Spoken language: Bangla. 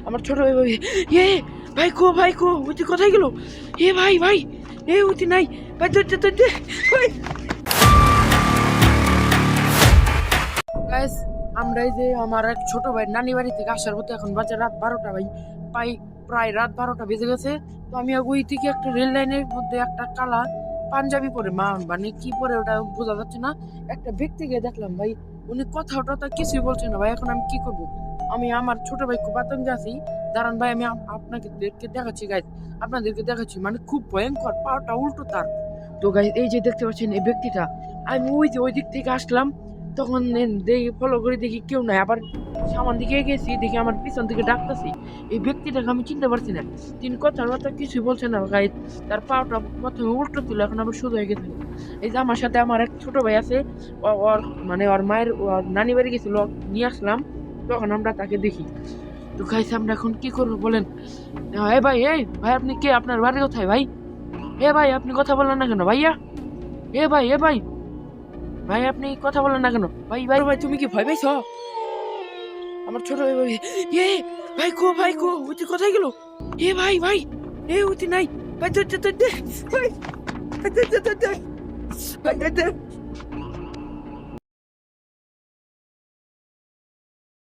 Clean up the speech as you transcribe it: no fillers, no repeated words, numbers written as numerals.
আমার ছোট ভাই ভাই এ ভাই কো ওইটি কোথায় গেল? এ ভাই এ ওইটি নাই ভাই ধরতে ভাই। গাইস আমরা এই যে আমার এক ছোট ভাই নানি বাড়ি থেকে আসার পথে এখন বাজে রাত 12টা ভাই, প্রায় রাত 12টা বেজে গেছে। তো আমি ওই থেকে একটা রেল লাইনের মধ্যে একটা কালা পাঞ্জাবি পরে মানে কি পরে ওটা বোঝা যাচ্ছে না, একটা ব্যক্তিকে দেখলাম ভাই। উনি কথা কিছুই বলছে না ভাই। এখন আমি কি করব? আমি আমার ছোট ভাই খুব আতঙ্কে আছি। দাঁড়ান ভাই, আমি আপনাদেরকে দেখাচ্ছি গাইস, আপনাদেরকে দেখাচ্ছি। মানে খুব ভয়ঙ্কর, পাটা উল্টো তার। তো গাইস এই যে দেখতে পাচ্ছেন এই ব্যক্তিটা, আমি ওই দিক থেকে আসলাম, তখন দেখি ফলো করে দেখি কেউ নাই। আবার সামন দিকে গেছি, দেখি আমার পিছন থেকে ডাকতেছি। এই ব্যক্তিটাকে আমি চিনতে পারছি না। তিনি কথা কিছুই বলছে না গাইস। তার পাটা প্রথমে উল্টো ছিল, এখন আবার সোজা হয়ে গেছে। এই যে আমার সাথে আমার এক ছোট ভাই আছে, ওর মানে ওর মায়ের ওর নানি বাড়ি গেছিল, নিয়ে আসলাম, তখন আমরা তাকে দেখি। তো গাইস আমরা এখন কি করবো বলেন? এই ভাই আপনি কে? আপনার বাড়ি কোথায় ভাই? ভাই আপনি কথা বলেন না কেন ভাইয়া? ভাই ভাই আপনি কথা বলেন না কেন? ভাই তুমি কি ভয় পাইছো? আমার ছোট ভাই ভাই এ ভাই কো ওইটি কোথায় গেল? ভাই ওইটি নাই ভাই ধরতে ভাই